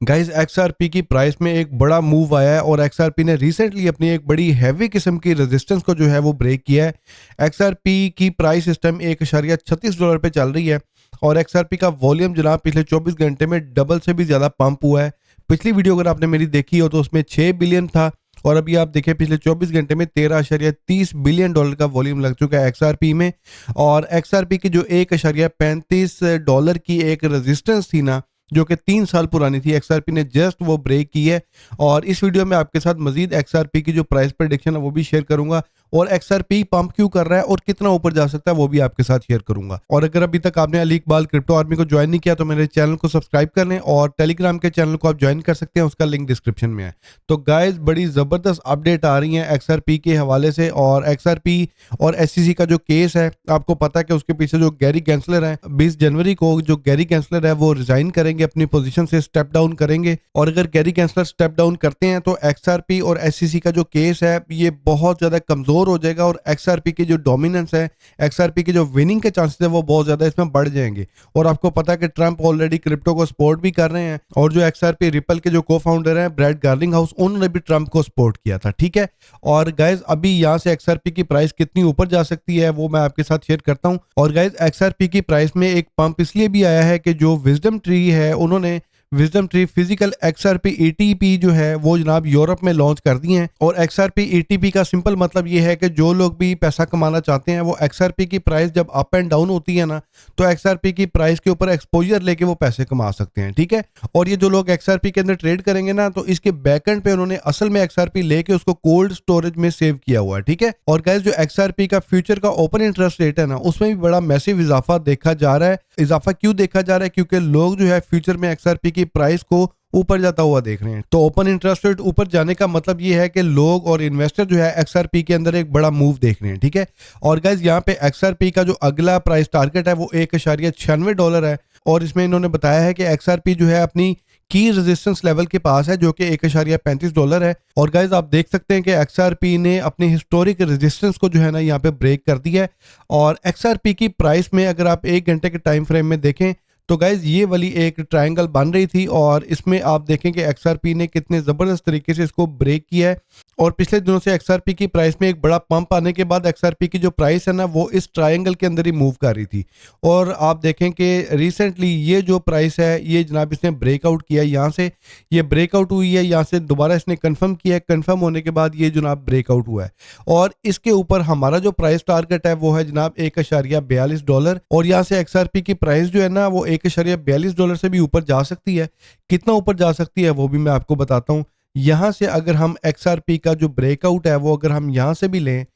Guys XRP की price में एक बड़ा मूव आया है और एक्सआरपी ने रिसेंटली अपनी एक बड़ी हैवी किस्म की रेजिस्टेंस को जो है वो ब्रेक किया है। एक्सआरपी की प्राइस इस टाइम $1.36 पे चल रही है और एक्सआरपी का वॉल्यूम जनाब पिछले 24 घंटे में डबल से भी ज़्यादा पंप हुआ है। पिछली वीडियो अगर आपने मेरी देखी हो तो उसमें 6 बिलियन था और अभी आप देखें पिछले 24 घंटे में $13.30 बिलियन का वॉल्यूम लग चुका है एक्सआरपी में। और एक्सआरपी की जो $1.35 की एक रेजिस्टेंस थी ना, जो कि 3 साल पुरानी थी, एक्सआरपी ने जस्ट वो ब्रेक की है। और इस वीडियो में आपके साथ मजीद एक्सआरपी की जो प्राइस प्रेडिक्शन है वो भी शेयर करूंगा और एक्सआरपी पंप क्यों कर रहा है और कितना ऊपर जा सकता है वो भी आपके साथ शेयर करूंगा। और अगर अभी तक आपने अली इकबाल क्रिप्टो आर्मी को ज्वाइन नहीं किया तो मेरे चैनल को सब्सक्राइब कर लें और टेलीग्राम के चैनल को आप ज्वाइन कर सकते हैं, उसका लिंक डिस्क्रिप्शन में है। तो गाइज बड़ी जबरदस्त अपडेट आ रही है एक्सआरपी के हवाले से। और एक्सआरपी और एससीसी का जो केस है, आपको पता है कि उसके पीछे जो गैरी गैंसलर है, 20 जनवरी को जो गैरी गैंसलर है वो रिजाइन करेंगे, अपनी पोजीशन से स्टेप डाउन करेंगे। और अगर गैरी गैंसलर स्टेप डाउन करते हैं तो एक्सआरपी और एससीसी का जो केस है ये बहुत ज्यादा कमजोर हो जाएगा और एक्सआरपी की जो डोमिनेंस है, एक्सआरपी की जो विनिंग के चांसेस है वो बहुत ज्यादा इसमें बढ़ जाएंगे। और आपको पता है कि ट्रंप ऑलरेडी क्रिप्टो को सपोर्ट भी कर रहे हैं और जो एक्सआरपी रिपल के जो को फाउंडर हैं ब्रैड गार्लिंगहाउस, उन्होंने भी ट्रंप को सपोर्ट किया था। ठीक है। और गाइज अभी यहाँ से एक्सआरपी की प्राइस कितनी ऊपर जा सकती है वो मैं आपके साथ शेयर करता हूँ। और गाइज एक्सआरपी की प्राइस में एक पंप इसलिए भी आया है कि जो विजडम ट्री है, उन्होंने wisdom tree physical XRP ATP जो है वो जनाब यूरोप में लॉन्च कर दी हैं। और एक्सआरपी एटीपी का सिंपल मतलब ये है कि जो लोग भी पैसा कमाना चाहते हैं वो एक्सआरपी की प्राइस जब अप एंड डाउन होती है ना, तो एक्सआरपी की प्राइस के ऊपर एक्सपोजर लेके वो पैसे कमा सकते हैं। ठीक है। और ये जो लोग एक्सआरपी के अंदर ट्रेड करेंगे ना, तो इसके बैकएंड पे उन्होंने असल में एक्सआरपी लेके उसको कोल्ड स्टोरेज में सेव किया हुआ है। ठीक है। और गाइस जो एक्सआरपी का फ्यूचर का ओपन इंटरेस्ट रेट है ना, उसमें भी बड़ा मैसिव इजाफा देखा जा रहा है। इजाफा क्यों देखा जा रहा है? क्योंकि लोग जो है फ्यूचर में एक्सआरपी की प्राइस को ऊपर जाता हुआ देख रहे हैं। तो ओपन इंटरेस्ट रेट ऊपर जाने का मतलब ये है कि लोग और इन्वेस्टर जो है एक्सआरपी के अंदर एक बड़ा मूव देख रहे हैं। ठीक है। और गाइस यहाँ पे एक्सआरपी का जो अगला प्राइस टारगेट है वो $1.96 है और इसमें इन्होंने बताया है कि एक्सआरपी जो है अपनी की रेजिस्टेंस लेवल के पास है जो कि $1.35 है। और गाइज आप देख सकते हैं कि एक्सआरपी ने अपने हिस्टोरिक रेजिस्टेंस को जो है ना यहाँ पे ब्रेक कर दिया है। और एक्सआरपी की प्राइस में अगर आप 1 घंटे के टाइम फ्रेम में देखें तो गाइज ये वाली एक ट्रायंगल बन रही थी और इसमें आप देखें कि एक्सआरपी ने कितने जबरदस्त तरीके से इसको ब्रेक किया है। और पिछले दिनों से एक्सआरपी की प्राइस में एक बड़ा पंप आने के बाद एक्सआरपी की जो प्राइस है ना वो इस ट्रायंगल के अंदर ही मूव कर रही थी। और आप देखें कि रिसेंटली ये जो प्राइस है ये जनाब इसने ब्रेकआउट किया, यहाँ से ये ब्रेकआउट हुई है, यहाँ से दोबारा इसने कंफर्म किया है, कंफर्म होने के बाद ये जनाब ब्रेकआउट हुआ है। और इसके ऊपर हमारा जो प्राइस टारगेट है वो है जनाब $1.42 और यहाँ से एक्सआरपी की प्राइस जो है ना वो $1.42 से भी ऊपर जा सकती है। कितना ऊपर जा सकती है वो भी मैं आपको बताता हूँ। यहाँ से अगर हम एक्सआरपी का जो ब्रेकआउट है वो अगर हम यहाँ से भी लें,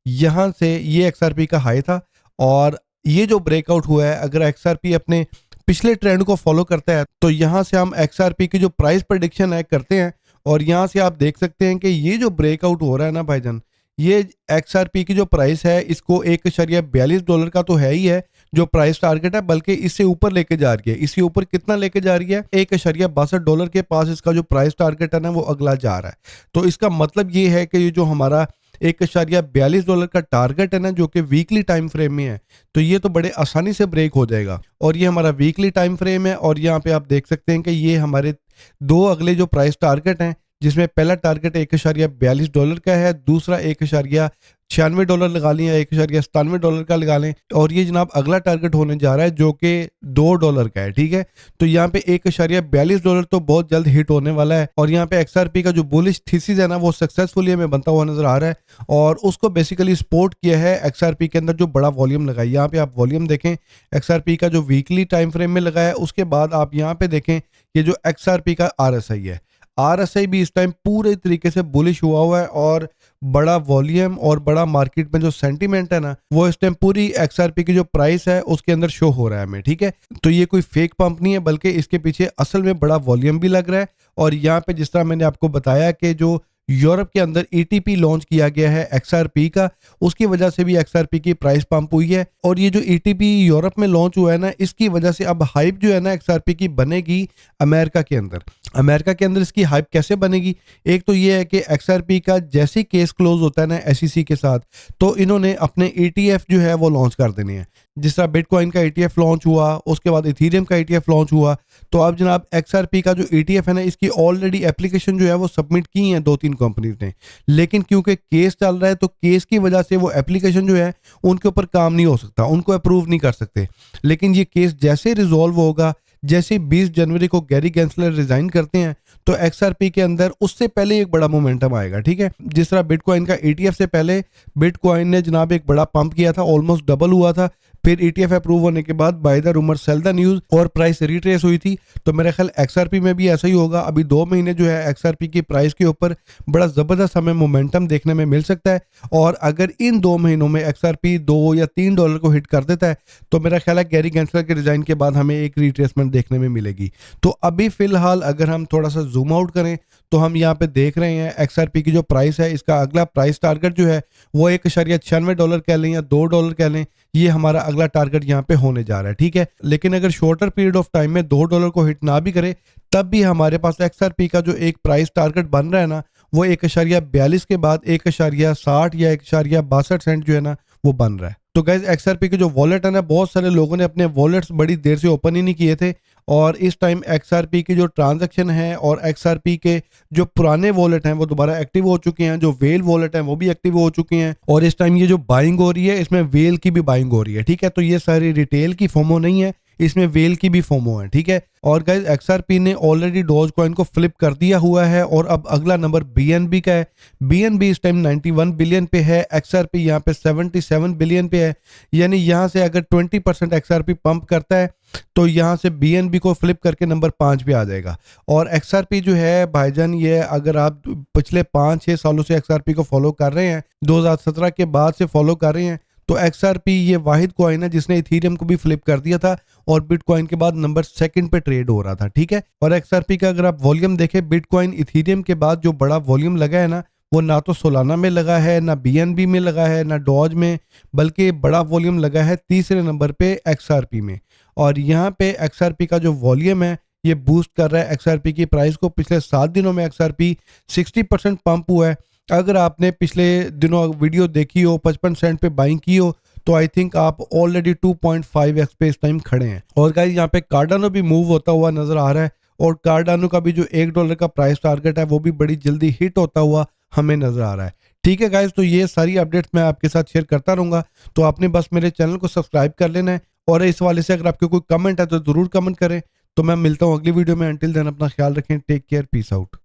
यहाँ से ये एक्सआरपी का हाई था और ये जो ब्रेकआउट हुआ है, अगर एक्सआरपी अपने पिछले ट्रेंड को फॉलो करता है तो यहाँ से हम एक्सआरपी की जो प्राइस प्रेडिक्शन है करते हैं। और यहाँ से आप देख सकते हैं कि ये जो ब्रेकआउट हो रहा है ना भाईजान, ये एक्सआरपी की जो प्राइस है इसको $1.42 का तो है ही है जो प्राइस टारगेट है, बल्कि इससे ऊपर लेके जा रही है। इसके ऊपर कितना लेके जा रही है? $1.62 के पास इसका जो प्राइस टारगेट है ना वो अगला जा रहा है। तो इसका मतलब ये है कि ये जो हमारा $1.42 का टारगेट है ना जो कि वीकली टाइम फ्रेम में है, तो ये तो बड़े आसानी से ब्रेक हो जाएगा। और ये हमारा वीकली टाइम फ्रेम है और यहाँ पे आप देख सकते हैं कि ये हमारे दो अगले जो प्राइस टारगेट हैं, जिसमें पहला टारगेट $1.42 का है, दूसरा $1.96 लगा लें या $1.97 का लगा लें। और ये जनाब अगला टारगेट होने जा रहा है जो कि $2 का है। ठीक है। तो यहाँ पे $1.42 तो बहुत जल्द हिट होने वाला है और यहाँ पे एक्सआरपी का जो बुलिश थीसिस है ना वो सक्सेसफुली हमें बनता हुआ नजर आ रहा है और उसको बेसिकली सपोर्ट किया है एक्सआरपी के अंदर जो बड़ा वॉल्यूम लगा है। यहाँ पे आप वॉल्यूम देखें एक्सआरपी का जो वीकली टाइम फ्रेम में लगा है, उसके बाद आप यहाँ पे देखें ये जो एक्सआरपी का आरएसआई है, आरएसआई भी इस टाइम पूरे तरीके से बुलिश हुआ है और बड़ा वॉल्यूम और बड़ा मार्केट में जो सेंटीमेंट है ना वो इस टाइम पूरी एक्सआरपी की जो प्राइस है उसके अंदर शो हो रहा है हमें। ठीक है। तो ये कोई फेक पंप नहीं है बल्कि इसके पीछे असल में बड़ा वॉल्यूम भी लग रहा है। और यहाँ पे जिस तरह मैंने आपको बताया कि जो यूरोप के अंदर ईटीपी लॉन्च किया गया है एक्सआरपी का, उसकी वजह से भी एक्सआरपी की प्राइस पंप हुई है। और ये जो ईटीपी यूरोप में लॉन्च हुआ है ना, इसकी वजह से अब हाइप जो है ना एक्सआरपी की बनेगी अमेरिका के अंदर। अमेरिका के अंदर इसकी हाइप कैसे बनेगी? एक तो ये है कि एक्सआरपी का जैसे केस क्लोज होता है ना एसईसी के साथ, तो इन्होंने अपने ईटीएफ जो है वो लॉन्च कर देने हैं। जिस तरह बिटकॉइन का ETF लॉन्च हुआ, उसके बाद इथेरियम का ETF लॉन्च हुआ। तो अब जनाब XRP का जो ETF है ना, इसकी ऑलरेडी एप्लीकेशन जो है वो सबमिट की है 2-3 कंपनीज ने, लेकिन क्योंकि केस चल रहा है तो केस की वजह से वो एप्लीकेशन जो है उनके ऊपर काम नहीं हो सकता, उनको अप्रूव नहीं कर सकते। लेकिन ये केस जैसे रिजॉल्व होगा, जैसे 20 जनवरी को गैरी गैंसलर रिजाइन करते हैं, तो XRP के अंदर उससे पहले एक बड़ा मोमेंटम आएगा। ठीक है, जिस तरह बिटकॉइन का ETF से पहले बिटकॉइन ने जनाब एक बड़ा पंप किया था, ऑलमोस्ट डबल हुआ था। फिर ETF अप्रूव होने के बाद by the rumour cell the news और प्राइस रिट्रेस हुई थी। तो मेरा ख्याल XRP में भी ऐसा ही होगा। अभी 2 महीने जो है XRP की प्राइस के ऊपर बड़ा जबरदस्त हमें मोमेंटम देखने में मिल सकता है। और अगर इन 2 महीनों में XRP $2 या $3 को हिट कर देता है, तो मेरा ख्याल है गैरी गैंसलर के रिजाइन के बाद हमें एक रिट्रेसमेंट देखने में मिलेगी। तो अभी फिलहाल अगर हम थोड़ा सा जूम आउट करें, तो हम यहाँ पे देख रहे हैं XRP की जो प्राइस है, इसका अगला प्राइस टारगेट जो है वो $1.96 कह लें या $2 कह लें, ये हमारा अगला टारगेट यहाँ पे होने जा रहा है। ठीक है, लेकिन अगर शॉर्टर पीरियड ऑफ टाइम में $2 को हिट ना भी करे, तब भी हमारे पास XRP का जो एक प्राइस टारगेट बन रहा है ना, वो 1.42 के बाद 1.60 या 1.62 सेंट जो है ना वो बन रहा है। तो गाइज XRP के जो वॉलेट है ना, बहुत सारे लोगों ने अपने वॉलेट्स बड़ी देर से ओपन ही नहीं किए थे, और इस टाइम XRP की जो ट्रांजैक्शन है और XRP के जो पुराने वॉलेट हैं वो दोबारा एक्टिव हो चुके हैं, जो वेल वॉलेट हैं वो भी एक्टिव हो चुके हैं, और इस टाइम ये जो बाइंग हो रही है इसमें वेल की भी बाइंग हो रही है। ठीक है, तो ये सारी रिटेल की फोमो नहीं है, इसमें वेल की भी फोमो है। ठीक है, और गाइज XRP ने ऑलरेडी डॉज कॉइन को फ्लिप कर दिया हुआ है, और अब अगला नंबर BNB का है। BNB इस टाइम 91 बिलियन पे है, XRP यहाँ पे 77 बिलियन पे है। यानी यहाँ से अगर 20% XRP पंप करता है तो यहाँ से BNB को फ्लिप करके नंबर 5 पे आ जाएगा। और XRP जो है भाईजान, ये अगर आप पिछले 5-6 सालों से XRP को फॉलो कर रहे हैं, 2017 के बाद से फॉलो कर रहे हैं, तो XRP ये वाहिद कॉइन है जिसने इथेरियम को भी फ्लिप कर दिया था और बिटकॉइन के बाद नंबर 2 पे ट्रेड हो रहा था। ठीक है, और XRP का अगर आप वॉल्यूम देखें, बिटकॉइन इथेरियम के बाद जो बड़ा वॉल्यूम लगा है ना, वो ना तो सोलाना में लगा है, ना BNB में लगा है, ना डॉज में, बल्कि बड़ा वॉल्यूम लगा है तीसरे नंबर पे XRP में। और यहाँ पे XRP का जो वॉल्यूम है ये बूस्ट कर रहा है XRP की प्राइस को। पिछले 7 दिनों में XRP 60% पंप हुआ है। अगर आपने पिछले दिनों वीडियो देखी हो, 55 सेंट पे बाइंग की हो, तो आई थिंक आप ऑलरेडी 2.5x पे इस टाइम खड़े हैं। और गाइस यहाँ पे कार्डानो भी मूव होता हुआ नजर आ रहा है, और कार्डानो का भी जो $1 का प्राइस टारगेट है वो भी बड़ी जल्दी हिट होता हुआ हमें नजर आ रहा है। ठीक है गाइस, तो ये सारी अपडेट्स मैं आपके साथ शेयर करता रहूंगा, तो आपने बस मेरे चैनल को सब्सक्राइब कर लेना है। और इस वाले से अगर आपके कोई कमेंट है तो जरूर कमेंट करें। तो मैं मिलता हूँ अगली वीडियो में। अंटिल देन अपना ख्याल रखें, टेक केयर, पीस आउट।